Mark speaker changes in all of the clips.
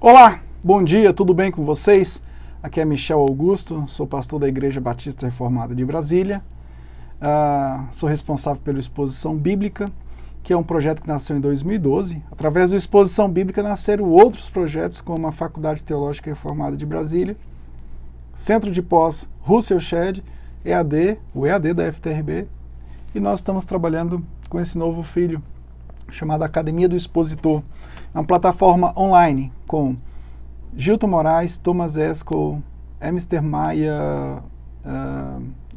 Speaker 1: Olá, bom dia, tudo bem com vocês? Aqui é Michel Augusto, sou pastor da Igreja Batista Reformada de Brasília. Sou responsável pela Exposição Bíblica, que é um projeto que nasceu em 2012. Através da Exposição Bíblica nasceram outros projetos, como a Faculdade Teológica Reformada de Brasília, Centro de Pós Russell Shedd, o EAD da FTRB, e nós estamos trabalhando com esse novo filho, chamado Academia do Expositor. É uma plataforma online com Gilton Moraes, Thomas Esco, Emister Maia,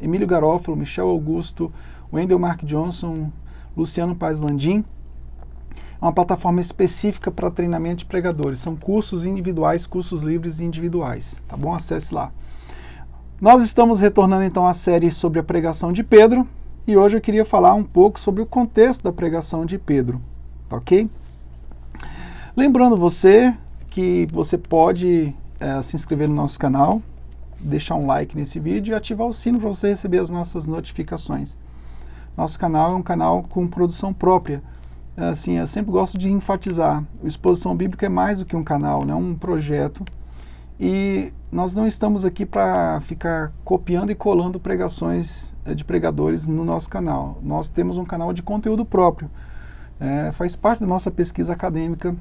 Speaker 1: Emílio Garofalo, Michel Augusto, Wendel Mark Johnson, Luciano Paes Landim. É uma plataforma específica para treinamento de pregadores. São cursos individuais, cursos livres e individuais. Tá bom? Acesse lá. Nós estamos retornando então à série sobre a pregação de Pedro e hoje eu queria falar um pouco sobre o contexto da pregação de Pedro. Tá ok? Lembrando você que você pode se inscrever no nosso canal, deixar um like nesse vídeo e ativar o sino para você receber as nossas notificações. Nosso canal é um canal com produção própria. Assim, eu sempre gosto de enfatizar, a Exposição Bíblica é mais do que um canal, né? Um projeto. E nós não estamos aqui para ficar copiando e colando pregações de pregadores no nosso canal. Nós temos um canal de conteúdo próprio. Faz parte da nossa pesquisa acadêmica.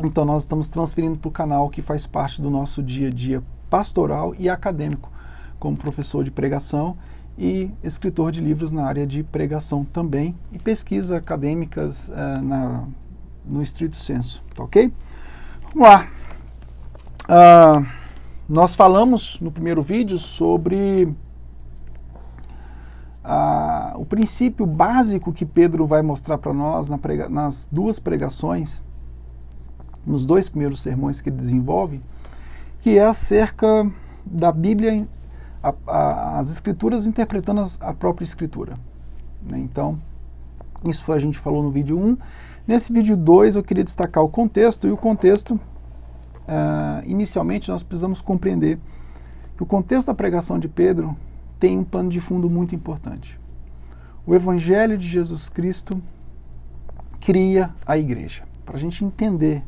Speaker 1: Então nós estamos transferindo para o canal que faz parte do nosso dia a dia pastoral e acadêmico, como professor de pregação e escritor de livros na área de pregação também, e pesquisas acadêmicas no estrito senso, tá ok? Vamos lá. Nós falamos no primeiro vídeo sobre o princípio básico que Pedro vai mostrar para nós nas duas pregações, nos dois primeiros sermões que ele desenvolve, que é acerca da Bíblia, as Escrituras interpretando a própria Escritura. Então, isso a gente falou no vídeo 1. Nesse vídeo 2 eu queria destacar o contexto, e o contexto, inicialmente nós precisamos compreender que o contexto da pregação de Pedro tem um pano de fundo muito importante. O Evangelho de Jesus Cristo cria a igreja. Para a gente entender,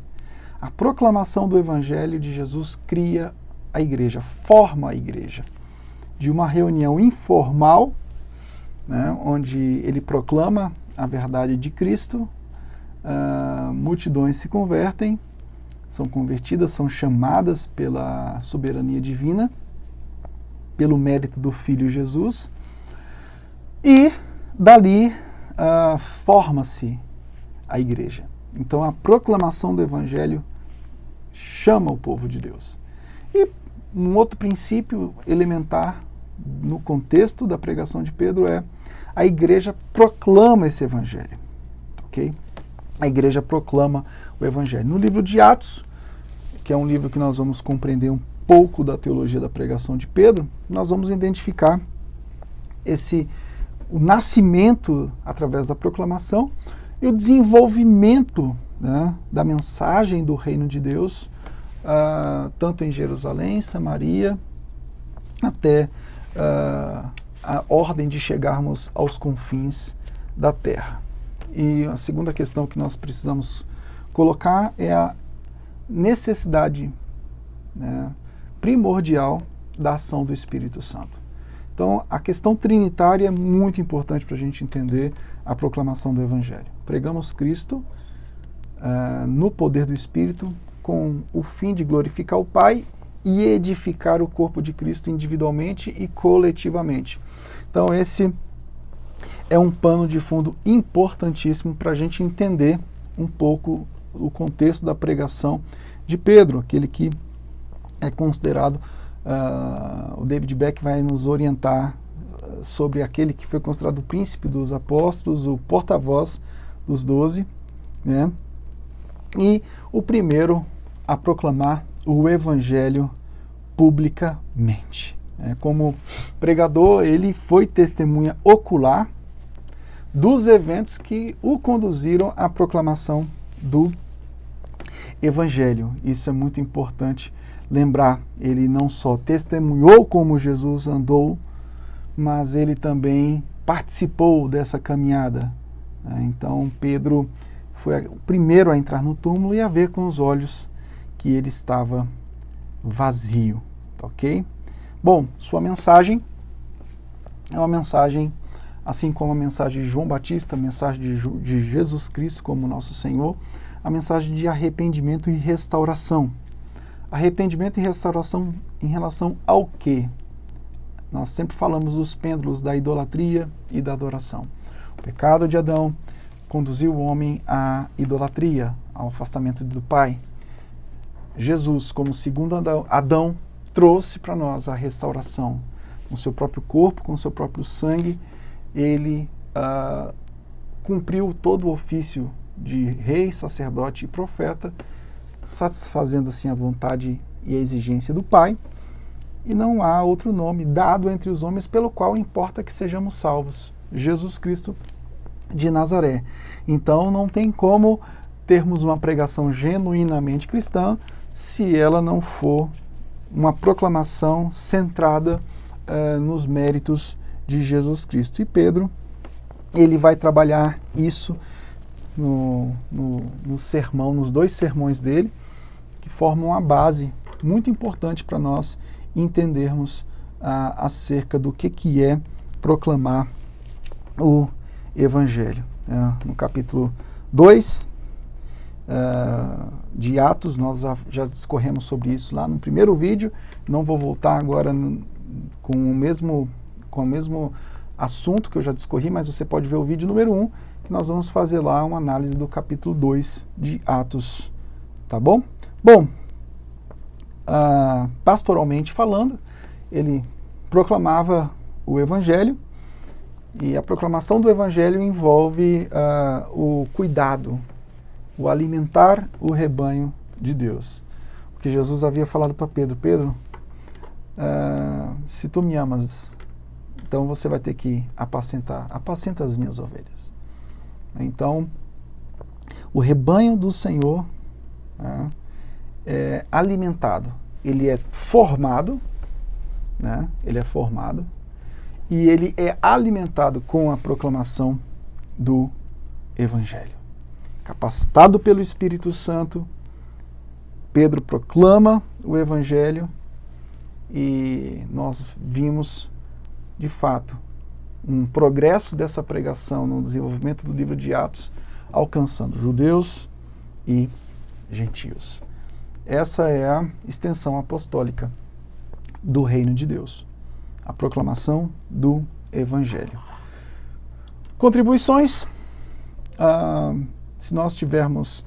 Speaker 1: a proclamação do Evangelho de Jesus cria a igreja, forma a igreja. De uma reunião informal, né, onde ele proclama a verdade de Cristo, multidões se convertem, são convertidas, são chamadas pela soberania divina, pelo mérito do Filho Jesus, e dali forma-se a igreja. Então a proclamação do Evangelho chama o povo de Deus. E um outro princípio elementar no contexto da pregação de Pedro é a igreja proclama esse Evangelho. Ok? A igreja proclama o Evangelho. No livro de Atos, que é um livro que nós vamos compreender um pouco da teologia da pregação de Pedro, nós vamos identificar o nascimento através da proclamação e o desenvolvimento, né, da mensagem do reino de Deus, tanto em Jerusalém, Samaria, até a ordem de chegarmos aos confins da terra. E a segunda questão que nós precisamos colocar é a necessidade, né, primordial da ação do Espírito Santo. Então, a questão trinitária é muito importante para a gente entender a proclamação do Evangelho. Pregamos Cristo no poder do Espírito, com o fim de glorificar o Pai e edificar o corpo de Cristo individualmente e coletivamente. Então, esse é um pano de fundo importantíssimo para a gente entender um pouco o contexto da pregação de Pedro, aquele que é considerado, o David Beck vai nos orientar sobre aquele que foi considerado o príncipe dos apóstolos, o porta-voz dos 12, né? E o primeiro a proclamar o Evangelho publicamente. Como pregador, ele foi testemunha ocular dos eventos que o conduziram à proclamação do Evangelho. Isso é muito importante lembrar. Ele não só testemunhou como Jesus andou, mas ele também participou dessa caminhada. Então, Pedro foi o primeiro a entrar no túmulo e a ver com os olhos que ele estava vazio, ok? Bom, sua mensagem é uma mensagem, assim como a mensagem de João Batista, a mensagem de Jesus Cristo como nosso Senhor, a mensagem de arrependimento e restauração. Arrependimento e restauração em relação ao quê? Nós sempre falamos dos pêndulos da idolatria e da adoração. O pecado de Adão conduziu o homem à idolatria, ao afastamento do Pai. Jesus, como segundo Adão, trouxe para nós a restauração. Com seu próprio corpo, com seu próprio sangue, ele cumpriu todo o ofício de rei, sacerdote e profeta, satisfazendo assim a vontade e a exigência do Pai, e não há outro nome dado entre os homens pelo qual importa que sejamos salvos: Jesus Cristo de Nazaré. Então não tem como termos uma pregação genuinamente cristã se ela não for uma proclamação centrada nos méritos de Jesus Cristo. E Pedro, ele vai trabalhar isso no sermão, nos 2 sermões dele, que formam uma base muito importante para nós entendermos acerca do que é proclamar o Evangelho. No capítulo 2 de Atos, nós já discorremos sobre isso lá no primeiro vídeo. Não vou voltar agora com o mesmo assunto que eu já discorri, mas você pode ver o vídeo número 1, que nós vamos fazer lá uma análise do capítulo 2 de Atos, tá bom? Bom, pastoralmente falando, ele proclamava o Evangelho, e a proclamação do Evangelho envolve o cuidado, o alimentar o rebanho de Deus. O que Jesus havia falado para Pedro: Pedro, se tu me amas, então você vai ter que apacenta as minhas ovelhas. Então, o rebanho do Senhor é alimentado, ele é formado, né? Ele é formado, e ele é alimentado com a proclamação do Evangelho. Capacitado pelo Espírito Santo, Pedro proclama o Evangelho, e nós vimos, de fato, um progresso dessa pregação no desenvolvimento do livro de Atos, alcançando judeus e gentios. Essa é a extensão apostólica do reino de Deus, a proclamação do Evangelho. Contribuições. Se nós tivermos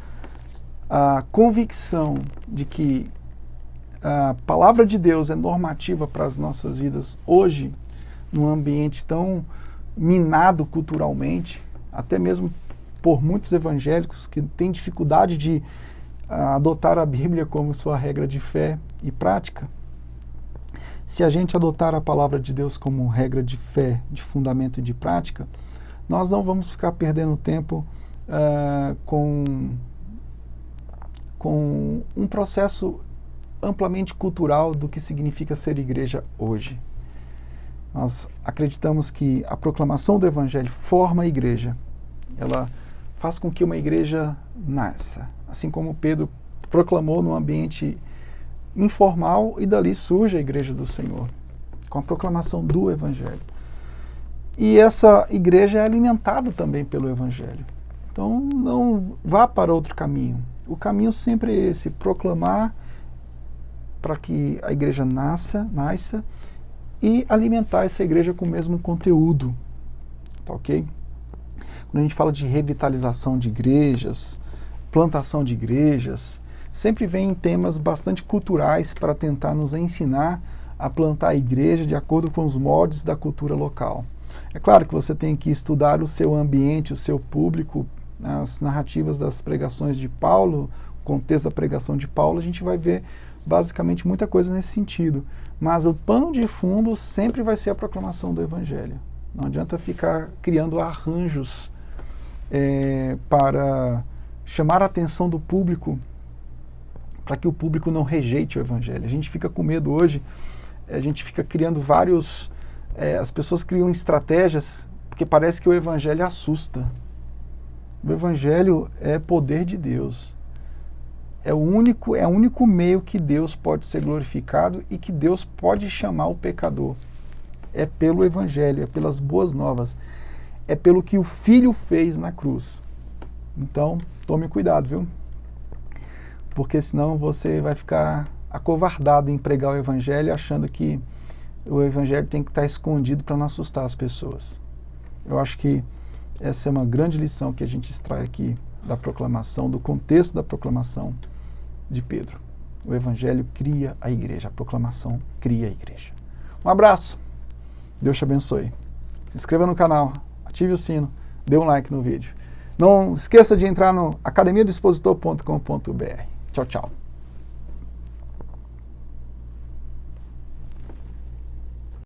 Speaker 1: a convicção de que a palavra de Deus é normativa para as nossas vidas hoje, num ambiente tão minado culturalmente, até mesmo por muitos evangélicos que têm dificuldade de adotar a Bíblia como sua regra de fé e prática, se a gente adotar a palavra de Deus como regra de fé, de fundamento e de prática, nós não vamos ficar perdendo tempo com um processo amplamente cultural do que significa ser igreja hoje. Nós acreditamos que a proclamação do Evangelho forma a igreja. Ela faz com que uma igreja nasça, assim como Pedro proclamou num ambiente informal, e dali surge a igreja do Senhor, com a proclamação do Evangelho. E essa igreja é alimentada também pelo Evangelho. Então não vá para outro caminho. O caminho sempre é esse: proclamar para que a igreja nasça e alimentar essa igreja com o mesmo conteúdo. Tá ok? Quando a gente fala de revitalização de igrejas, plantação de igrejas, sempre vem temas bastante culturais para tentar nos ensinar a plantar a igreja de acordo com os moldes da cultura local. É claro que você tem que estudar o seu ambiente, o seu público, as narrativas das pregações de Paulo, o contexto da pregação de Paulo, a gente vai ver basicamente muita coisa nesse sentido. Mas o pano de fundo sempre vai ser a proclamação do Evangelho. Não adianta ficar criando arranjos para chamar a atenção do público, para que o público não rejeite o Evangelho. A gente fica com medo hoje, a gente fica criando vários... as pessoas criam estratégias porque parece que o Evangelho assusta. O Evangelho é poder de Deus. É o único meio que Deus pode ser glorificado e que Deus pode chamar o pecador. É pelo Evangelho, é pelas boas novas, é pelo que o Filho fez na cruz. Então, tome cuidado, viu? Porque senão você vai ficar acovardado em pregar o Evangelho achando que o Evangelho tem que estar escondido para não assustar as pessoas. Eu acho que essa é uma grande lição que a gente extrai aqui da proclamação, do contexto da proclamação de Pedro. O Evangelho cria a igreja, a proclamação cria a igreja. Um abraço, Deus te abençoe. Se inscreva no canal, ative o sino, dê um like no vídeo. Não esqueça de entrar no academiadoexpositor.com.br. Tchau, tchau.